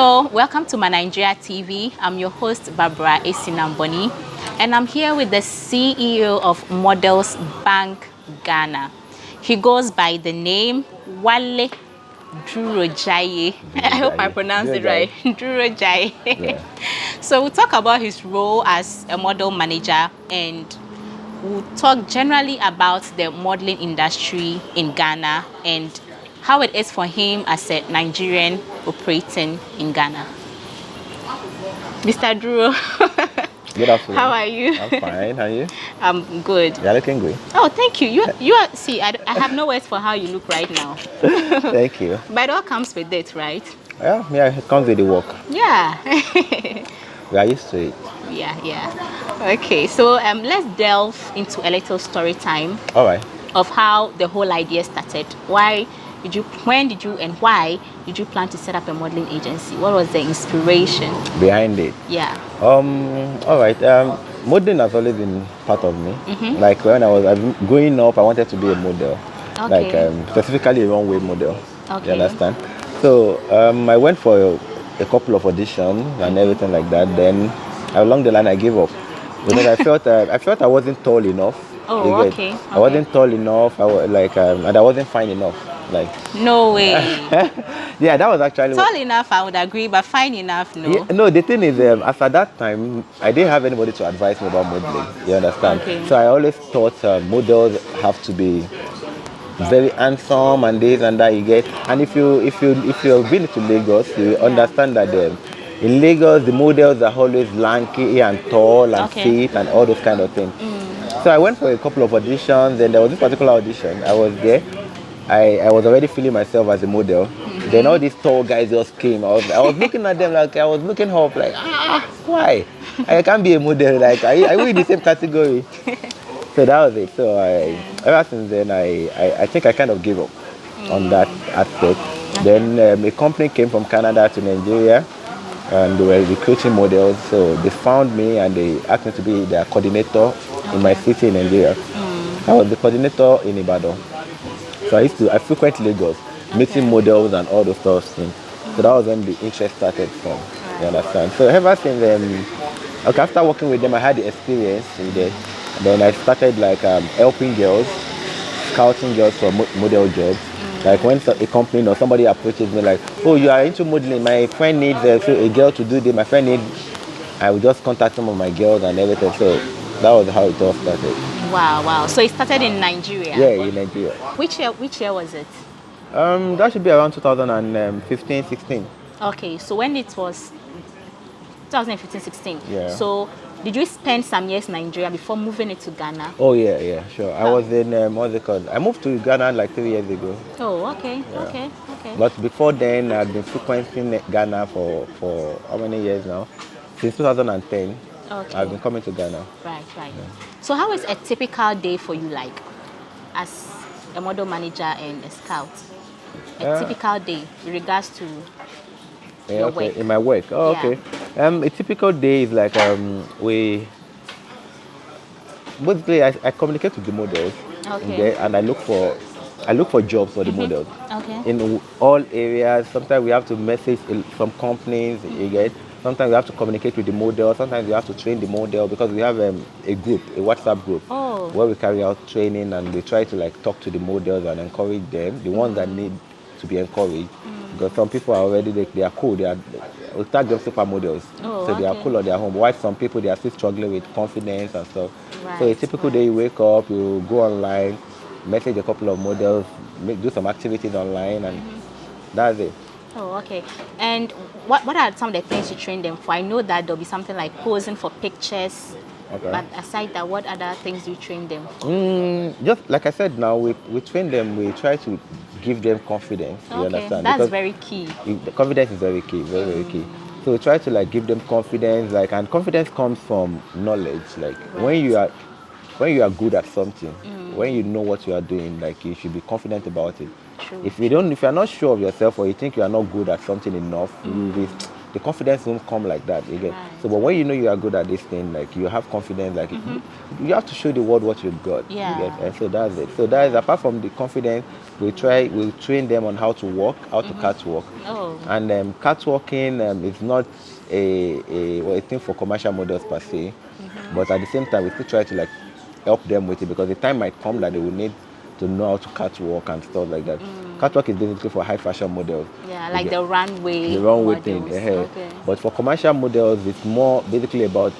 Hello, welcome to My Nigeria TV. I'm your host, Barbara Esinamboni, and I'm here with the CEO of Models Bank Ghana. He goes by the name Wale Durojaiye. I hope I pronounced it right. Durojaiye. Yeah. So we'll talk about his role as a model manager, and we'll talk generally about the modeling industry in Ghana and how it is for him as a Nigerian operating in Ghana. Mr. Duro, Good afternoon. how are you? I'm fine. How are you? I'm good. You're looking good. Oh, thank you. You are, see, I have no words for how you look right now. Thank you. But it all comes with it, right? Yeah, it comes with the work. Yeah. We are used to it. Yeah. Okay, so let's delve into a little story time All right. of how the whole idea started. When did you and why did you plan to set up a modeling agency? What was the inspiration Behind it. Yeah. All right. Modeling has always been part of me. Like when I was growing up, I wanted to be a model. Okay. Like specifically a runway model. Okay. You understand? So I went for a couple of auditions and everything like that. Then along the line, I gave up because I felt I wasn't tall enough. Oh, okay. I wasn't tall enough. And I wasn't fine enough. Like no way. Yeah, that was actually tall enough. I would agree, but fine enough, no. Yeah, no, the thing is, as at that time, I didn't have anybody to advise me about modeling. You understand? Okay. So I always thought models have to be very handsome and this and that. You get, and if you've been to Lagos, you understand that in Lagos the models are always lanky and tall and fit and all those kind of things. So I went for a couple of auditions, and there was this particular audition. I was there. I was already feeling myself as a model. Then all these tall guys just came. I was looking at them like I was looking up like, why? I can't be a model. Like, are we in the same category? So that was it. So ever since then, I think I kind of gave up on that aspect. Then a company came from Canada to Nigeria, and they were recruiting models. So they found me and they asked me to be their coordinator in my city in Nigeria. I was the coordinator in Ibadan. So I frequent Lagos, meeting models and all those stuff. So that was when the interest started from. You understand? So ever since after working with them, I had the experience with it. Then I started like helping girls, scouting girls for model jobs. Like when a company or somebody approaches me like, oh, you are into modeling, my friend needs a girl to do this, my friend needs, I would just contact some of my girls and everything. So that was how it all started. Wow. So it started in Nigeria? Yeah, in Nigeria. Which year was it? That should be around 2015, 16. Okay, so when it was 2015, 16. Yeah. So did you spend some years in Nigeria before moving it to Ghana? Oh yeah, sure. I was in what's it called? I moved to Ghana like 3 years ago. Oh, okay, Yeah. okay. But before then, I've been frequenting Ghana for how many years now? Since 2010. Okay. I've been coming to Ghana. Right. Yeah. So how is a typical day for you like, as a model manager and a scout? A typical day with regards to your work. In my work. Oh, okay. A typical day is like basically I communicate with the models. Okay. And I look for jobs for the models. Okay. In all areas. Sometimes we have to message from companies. You get. Sometimes we have to communicate with the model. Sometimes we have to train the model because we have a group, a WhatsApp group, where we carry out training and we try to like talk to the models and encourage them, the ones that need to be encouraged. Because some people are already they are cool. We tag them supermodels, so they are cool on their home. While some people they are still struggling with confidence and stuff. Right. So a typical day, you wake up, you go online, message a couple of models, do some activities online, and that's it. Oh, okay. And what are some of the things you train them for? I know that there'll be something like posing for pictures. Okay. But aside that, what other things do you train them for? Just like I said now, we train them, we try to give them confidence. You understand? That's because very key. The confidence is very key, very key. So we try to like give them confidence, like, and confidence comes from knowledge. Like when you are good at something, when you know what you are doing, like you should be confident about it. True. If you are not sure of yourself or you think you are not good at something enough, the confidence won't come like that. You get. Right. So, but when you know you are good at this thing, like you have confidence, like you have to show the world what you've got. Yeah. You get. And so that's it. So that is apart from the confidence, we train them on how to walk, how to catwalk. Oh. And catwalking is not a thing for commercial models per se, but at the same time, we still try to like help them with it because the time might come that they will need to know how to catwalk and stuff like that. Catwalk is basically for high fashion models. Yeah, like the runway. The runway models. thing. Okay. But for commercial models, it's more basically about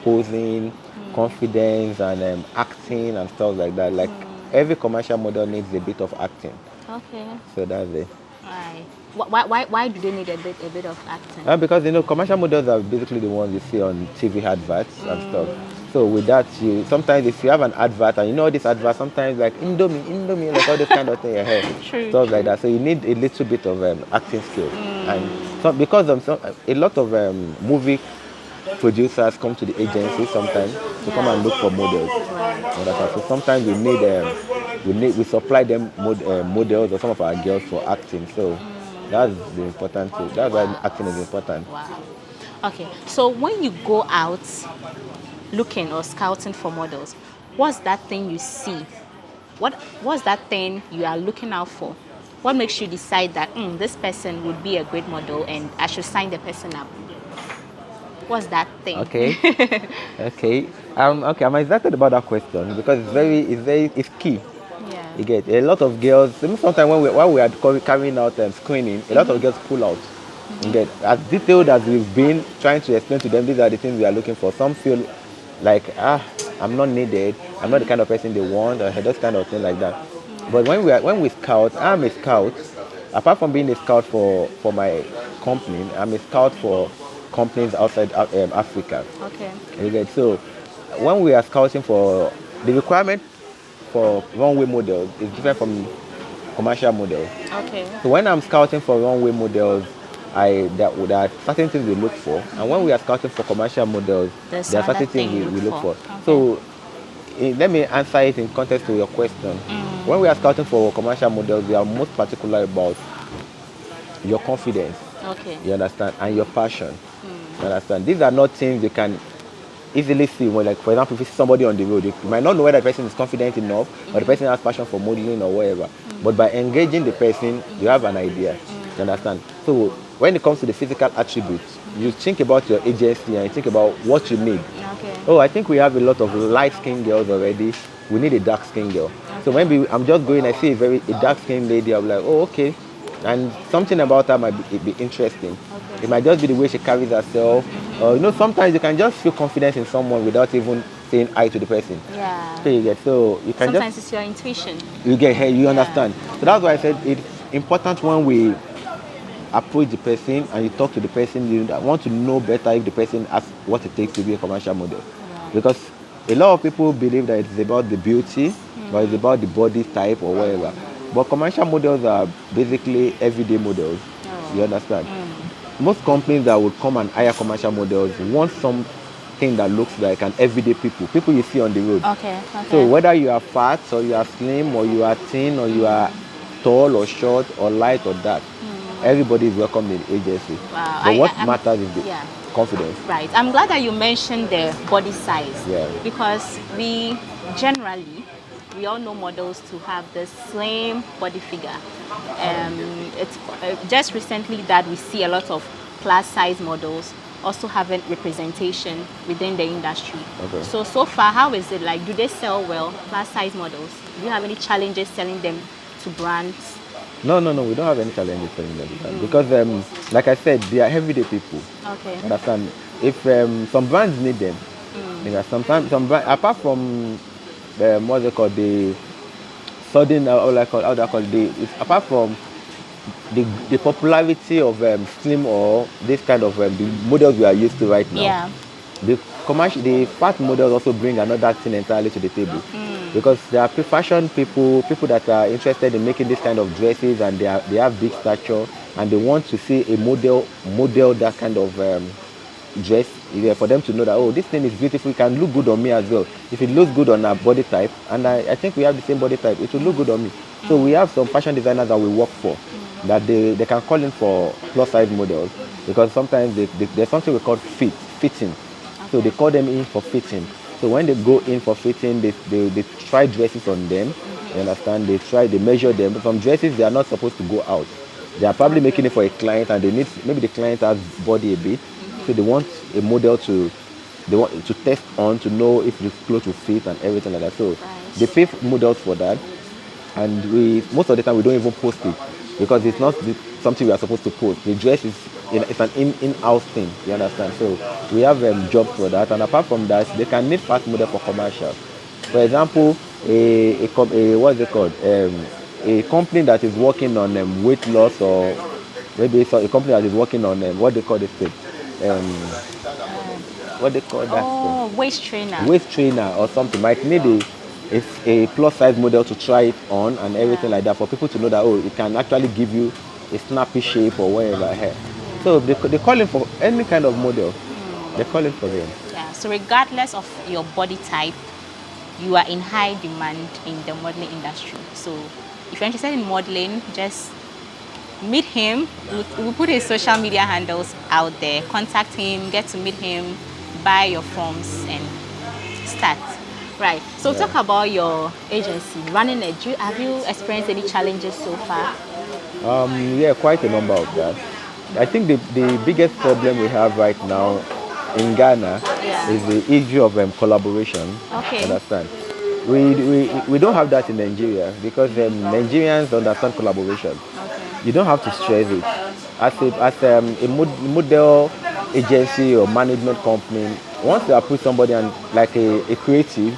posing, confidence, and acting and stuff like that. Like every commercial model needs a bit of acting. Okay. So that's it. Right. Why do they need a bit of acting? Because commercial models are basically the ones you see on TV adverts and stuff. So with that, sometimes if you have an advert and this advert, sometimes like Indomie, like all this kind of thing, True, stuff like that. So you need a little bit of acting skills, and so because a lot of movie producers come to the agency sometimes to come and look for models. So sometimes we supply them models or some of our girls for acting. So that's the important thing. That's why acting is important. Wow. Okay. So when you go out looking or scouting for models, what's that thing you see? What's that thing you are looking out for? What makes you decide that this person would be a great model and I should sign the person up? What's that thing? Okay. Okay. Okay. I'm excited about that question because it's key. Yeah. You get a lot of girls. Even sometimes while we are carrying out screening, a lot of girls pull out. You get as detailed as we've been trying to explain to them. These are the things we are looking for. Some feel like I'm not needed. I'm not the kind of person they want, or those kind of thing like that. But when we scout, I'm a scout. Apart from being a scout for my company, I'm a scout for companies outside Africa. Okay. You get. So when we are scouting for the requirement for runway models is different from commercial models. Okay. So when I'm scouting for runway models, there are certain things we look for, and when we are scouting for commercial models, There's there are certain another thing things you we look for. Okay. So let me answer it in context to your question. When we are scouting for commercial models, we are most particular about your confidence. Okay. You understand, and your passion. You understand. These are not things you can easily see. When, like for example, if you see somebody on the road, you might not know whether the person is confident enough or the person has passion for modeling or whatever. But by engaging the person, you have an idea. You understand. So when it comes to the physical attributes, you think about your agency and you think about what you need. Okay. Oh, I think we have a lot of light-skinned girls already. We need a dark-skinned girl. So maybe I'm just going, I see a dark-skinned lady, I'm like, oh, okay. And something about her might be interesting. Okay. It might just be the way she carries herself. Sometimes you can just feel confidence in someone without even saying hi to the person. Yeah. So you get, so you can Sometimes it's your intuition. You understand. So that's why I said it's important when we approach the person and you talk to the person, you want to know better if the person has what it takes to be a commercial model. Yeah. Because a lot of people believe that it's about the beauty or it's about the body type or whatever. But commercial models are basically everyday models. Oh. You understand? Most companies that would come and hire commercial models want something that looks like an everyday people you see on the road. Okay. So whether you are fat or you are slim or you are thin or you are tall or short or light or dark, everybody is welcome in the agency. Wow. But what matters is the confidence. Right. I'm glad that you mentioned the body size. Yeah. Because we all know models to have the slim body figure. It's just recently that we see a lot of plus size models also having representation within the industry. Okay. So far, how is it like? Do they sell well, plus size models? Do you have any challenges selling them to brands? No, we don't have any challenges selling them because, like I said, they are everyday people. Okay. Understand? If some brands need them, sometimes some brands, apart from what they call the sudden, apart from the popularity of slim or this kind of the models we are used to right now. Yeah. The fat models also bring another thing entirely to the table. Because there are fashion people that are interested in making this kind of dresses and they have big stature and they want to see a model that kind of dress for them to know that, oh, this thing is beautiful, it can look good on me as well. If it looks good on our body type, and I think we have the same body type, it will look good on me. So we have some fashion designers that we work for that they can call in for plus size models because sometimes there's something we call fitting. So they call them in for fitting. So when they go in for fitting, they try dresses on them. You understand? They measure them. Some dresses, they are not supposed to go out. They are probably making it for a client, and maybe the client has body a bit. So they want a model they want to test on to know if the clothes will fit and everything like that. So they pay models for that, and most of the time we don't even post it because it's not something we are supposed to post. The dress it's an in-house thing. You understand? So we have jobs for that, and apart from that, they can need fast model for commercials. For example, what's it called? A company that is working on weight loss, or maybe it's a company that is working on what they call this thing. What they call that thing? Oh, waist trainer. Waist trainer or something might need a plus size model to try it on and everything like that, for people to know that, oh, it can actually give you a snappy shape or whatever hair. So they call it for any kind of model. They call it for them. Yeah. So regardless of your body type, you are in high demand in the modeling industry. So if you're interested in modeling, just meet him. We'll put his social media handles out there. Contact him, get to meet him, buy your forms, and start. Right. So talk about your agency, running it. Have you experienced any challenges so far? Yeah, quite a number of that. I think the biggest problem we have right now in Ghana is the issue of collaboration. Okay. Understand? We don't have that in Nigeria because Nigerians understand collaboration. Okay. You don't have to stress it. As a model agency or management company, once you approach somebody and like a creative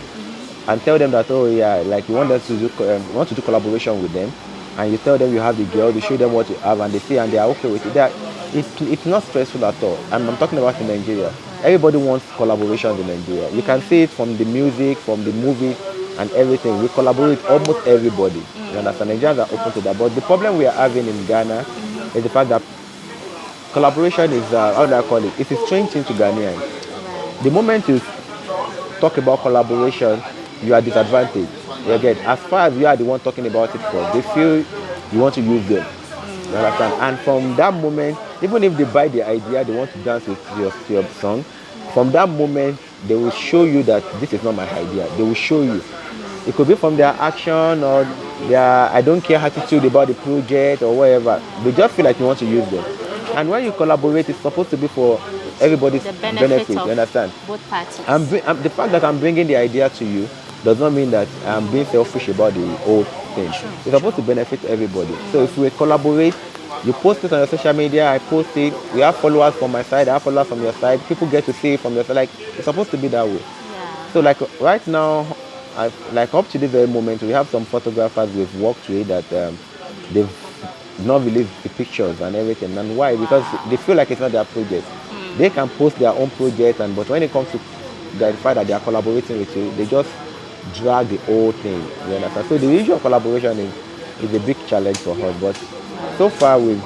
and tell them that, oh yeah, like you want them to want to do collaboration with them, and you tell them you have the girl, you show them what you have, and they see and they are okay with it. It's not stressful at all. I'm talking about in Nigeria. Everybody wants collaborations in Nigeria. You can see it from the music, from the movies, and everything. We collaborate with almost everybody. You understand? Nigerians are open to that. But the problem we are having in Ghana is the fact that collaboration is, how do I call it? It's a strange thing to Ghanaians. The moment you talk about collaboration, you are disadvantaged. You get, as far as you are the one talking about it for, they feel you want to use them. You understand? And from that moment, even if they buy the idea, they want to dance with your song, from that moment, they will show you that this is not my idea. They will show you. It could be from their action or their I don't care attitude about the project or whatever. They just feel like you want to use them. And when you collaborate, it's supposed to be for everybody's benefit. You understand? Both parties. The fact that I'm bringing the idea to you does not mean that I'm being selfish about the whole thing. True. It's supposed to benefit everybody. So if we collaborate, you post it on your social media, I post it, we have followers from my side, I have followers from your side, people get to see it from your side. Like, it's supposed to be that way. Yeah. So like right now, like up to this very moment, we have some photographers we've worked with that they've not released the pictures and everything. And why? Because they feel like it's not their project. They can post their own project, but when it comes to the fact that they are collaborating with you, they just drag the whole thing. You understand? So the issue of collaboration is a big challenge for us. But so far we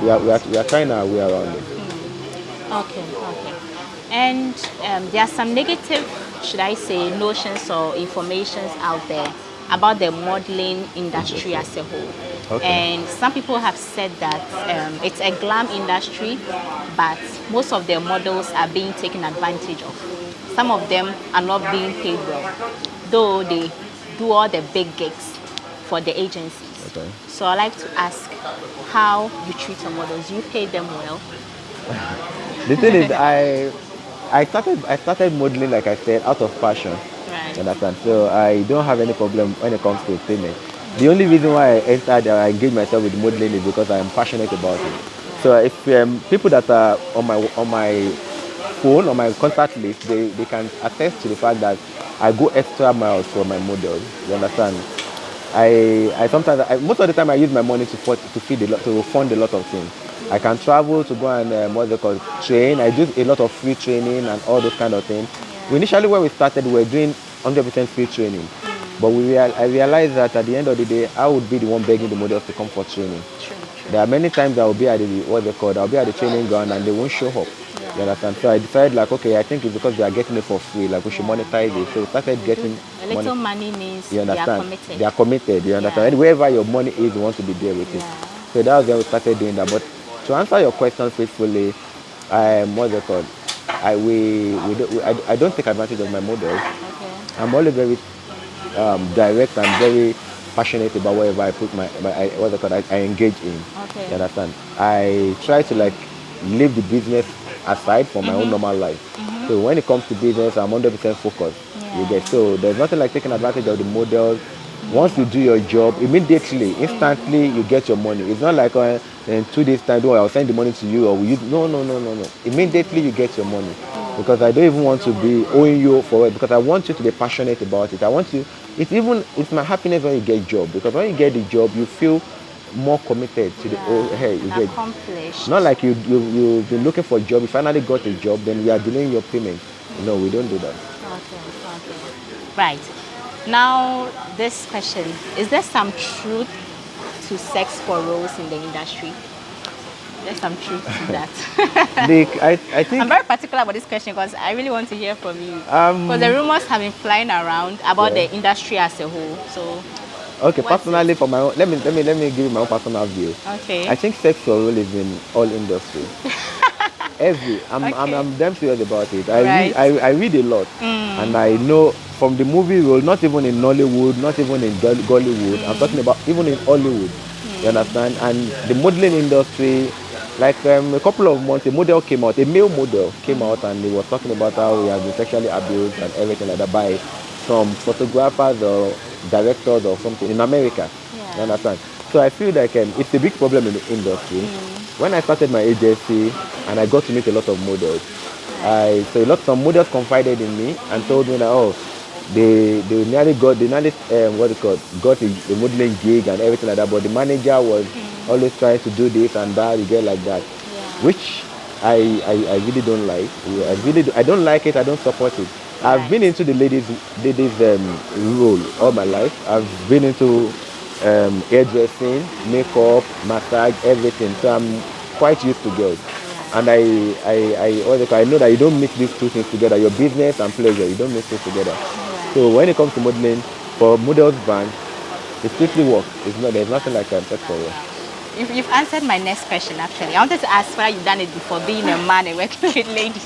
are trying our way around it. Okay. And there are some negative, should I say, notions or informations out there about the modeling industry as a whole. Okay. And some people have said that it's a glam industry, but most of their models are being taken advantage of. Some of them are not being paid well, though they do all the big gigs for the agencies. Okay. So I'd like to ask how you treat your models. You pay them well? The thing is, I started modeling, like I said, out of passion. Right. You understand? So I don't have any problem when it comes to payment. The only reason why I engage myself with modeling is because I am passionate about it. So if people that are on my phone, on my contact list, they can attest to the fact that I go extra miles for my models. You understand? I sometimes, most of the time, I use my money to fund a lot of things. I can travel to go and train. I do a lot of free training and all those kind of things. Yeah. Initially, when we started, we were doing 100% free training. But I realized that at the end of the day, I would be the one begging the models to come for training. True. There are many times I will be at I'll be at the training ground and they won't show up. Yeah. You understand? So I decided, like, okay, I think it's because they are getting it for free. Like, we should monetize it. So we started getting a little money means you understand? They are committed. They are committed. You understand? And wherever your money is, you want to be there with it. So that was when we started doing that. But to answer your question faithfully, what's it called? I don't take advantage of my models. Okay. I'm always very direct and very passionate about whatever I put what's it called? I engage in. Okay. You understand? I try to like leave the business aside for my own normal life. So when it comes to business, I'm 100% focused. You get, so there's nothing like taking advantage of the models. Once you do your job, immediately, instantly, you get your money. It's not like in 2 days time, I'll send the money to you, or no. Immediately you get your money, because I don't even want to be owing you for it, because I want you to be passionate about it. I want you. It's my happiness when you get a job, because when you get the job, you feel more committed to the hey, you get Accomplished. not like you've been looking for a job, you finally got a job, then we are delaying your payment. No, we don't do that. Okay. Right. Now, this question: is there some truth to sex for roles in the industry? There's some truth to that. I think I'm very particular about this question because I really want to hear from you. Because the rumors have been flying around about the industry as a whole. So. Okay, personally, for my own, let me give you my own personal view. Okay. I think sex for role is in all industry. I'm damn serious about it. I read a lot, and I know from the movie role, not even in Nollywood, not even in Gollywood. I'm talking about even in Hollywood. You understand? And the modeling industry, like a couple of months, a male model came out, and he was talking about how he has been sexually abused and everything like that by some photographers or directors or something in America. Yeah. You understand? So I feel like it's a big problem in the industry. When I started my agency and I got to meet a lot of models, some models confided in me and told me that they nearly got a modeling gig and everything like that, but the manager was always trying to do this and that, you get like that, which I really don't like. I don't like it. I don't support it. I've been into the ladies role all my life. I've been into hairdressing, makeup, massage, everything. So I'm quite used to girls. And I know that you don't mix these two things together. Your business and pleasure, you don't mix it together. So when it comes to modeling, for models band, it strictly works. There's nothing like sex for work. You've answered my next question actually. I wanted to ask whether you've done it before, being a man and working with ladies.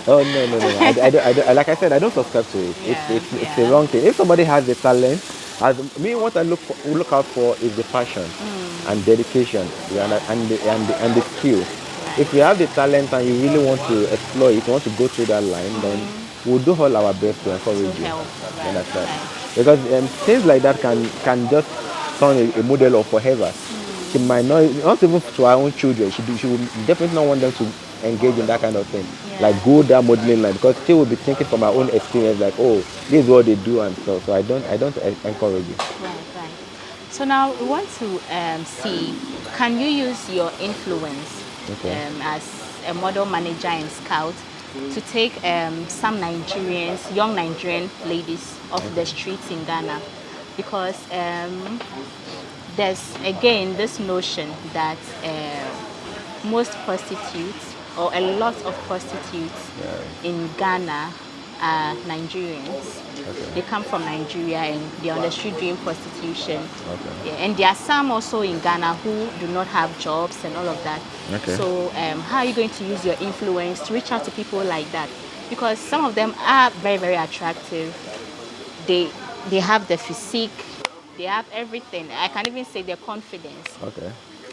Oh no. Like I said, I don't subscribe to it. It's the wrong thing. If somebody has the talent, what I look out for is the passion and dedication, and the skill. If you have the talent and you really want to explore it, you want to go through that line, then we'll do all our best to encourage you. Understand? Because things like that can just turn a model of forever. She might not even to her own children. She would definitely not want them to engage in that kind of thing, like go that modeling line, because she will be thinking from her own experience, like, oh, this is what they do and stuff. So I don't encourage it. Right. So now we want to see, can you use your influence as a model manager and scout to take some young Nigerian ladies off the streets in Ghana? Because there's again this notion that most prostitutes, or a lot of prostitutes in Ghana, are Nigerians. They come from Nigeria and they're on the street doing prostitution. And there are some also in Ghana who do not have jobs and all of that. So how are you going to use your influence to reach out to people like that? Because some of them are very, very attractive. They have the physique, they have everything. I can even say their confidence.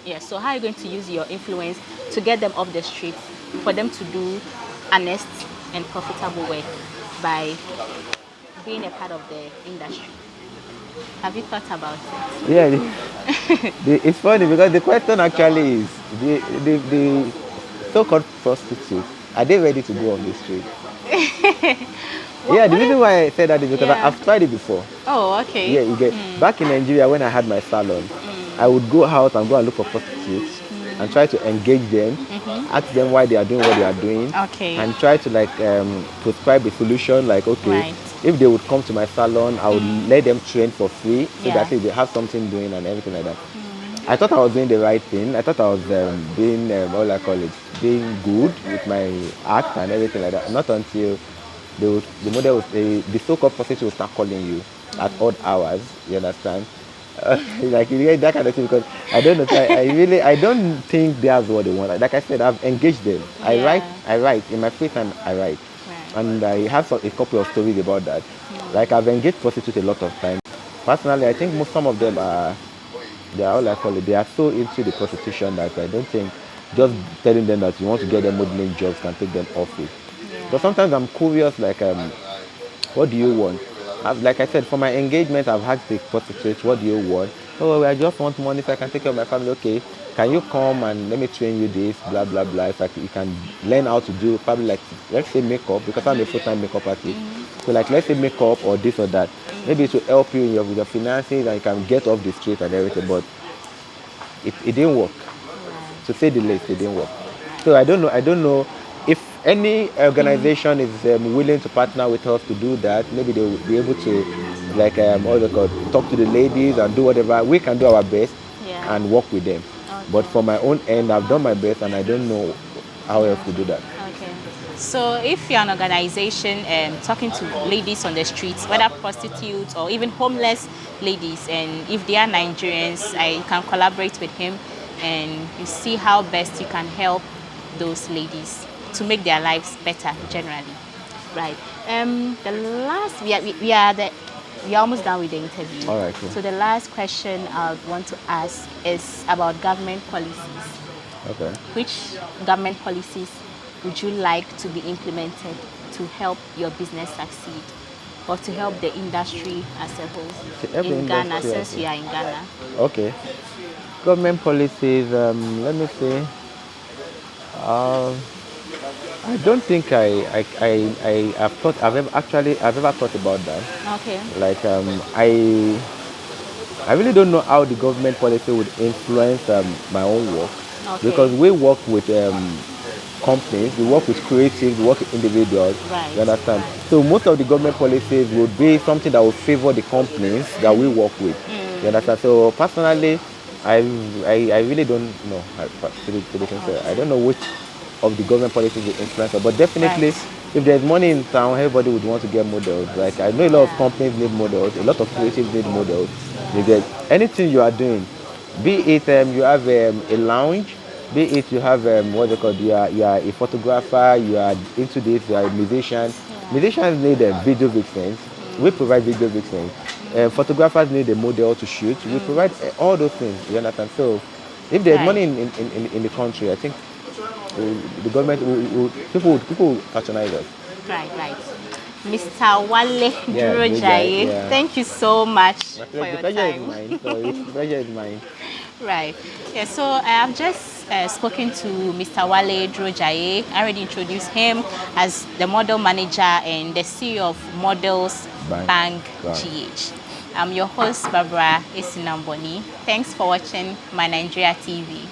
Yeah, so how are you going to use your influence to get them off the street, for them to do honest and profitable work by being a part of the industry? Have you thought about it? Yeah, it's funny because the question actually is the so-called prostitutes, are they ready to go on the street? The reason why I said that is because I've tried it before. Oh, okay. Yeah, you get back in Nigeria when I had my salon, I would go out and look for prostitutes and try to engage them, ask them why they are doing what they are doing, and try to prescribe a solution. Like, if they would come to my salon, I would let them train for free, so that they have something doing and everything like that. I thought I was doing the right thing. I thought I was being being good with my act and everything like that. Not until the so-called prostitute will start calling you at odd hours. You understand? Like you get that kind of thing because I don't know. I don't think that's what they want. Like I said, I've engaged them. Yeah. I write in my free time. I write, Right. and I have a couple of stories about that. Like I've engaged prostitutes a lot of times. Personally, I think some of them are they are all I call it. They are so into the prostitution that I don't think just telling them that you want to get them modeling jobs can take them off it. But Yeah. sometimes I'm curious, like, what do you want? Like I said, for my engagement, I've had the prostitutes, what do you want? Oh, well, I just want money so I can take care of my family. Okay, can you come and let me train you this, blah, blah, blah. If you can learn how to do probably like, let's say makeup, because I'm a full-time makeup artist. So like, let's say makeup or this or that. Maybe it will help you in with your finances and you can get off the street and everything. But it didn't work. Right. To say the least, it didn't work. Right. So I don't know if any organization is willing to partner with us to do that. Maybe they will be able to, like, what they call, talk to the ladies and do whatever. We can do our best Yeah. and work with them. But Okay. for my own end, I've done my best and I don't know how else to do that. Okay. So if you're an organization talking to ladies on the streets, whether prostitutes or even homeless ladies, and if they are Nigerians, I can collaborate with him and you see how best you can help those ladies to make their lives better generally. Right. The last we are almost done with the interview. All right, cool. So the last question I want to ask is about government policies. Okay. Which government policies would you like to be implemented to help your business succeed or to help the industry as a whole help the in Ghana, industry as since a- we are in Ghana? Okay. Government policies, let me see. Um, I don't think I have thought I've ever thought about that. Okay. Like I really don't know how the government policy would influence my own work because Okay. we work with companies, we work with creatives, we work with individuals. Right. You understand? Right. So most of the government policies would be something that will favor the companies that we work with. You understand? So personally, I I really don't know. To be sincere, I don't know which of the government policies will influence us. But definitely, Right. if there's money in town, everybody would want to get models. Like I know a lot of Yeah. companies need models, a lot of creatives need models. You get anything you are doing, be it you have a lounge, be it you have what they call you are a photographer, you are into this, you are a musician. Yeah. Musicians need video vixens. We provide video vixens. Photographers need a model to shoot. We provide all those things. You understand? So, if there's Right. money in the country, I think the government people will patronize us. Right. Right. Mr. Wale Yeah, big guy. Durojaiye, Yeah. thank you so much for The your pleasure is time. mine. Sorry, the pleasure is mine. Right. Yeah, so I have just spoken to Mr. Wale Durojaiye. I already introduced him as the model manager and the CEO of Models Bank Bank. GH. I'm your host, Barbara Esinamboni. Thanks for watching My Nigeria TV.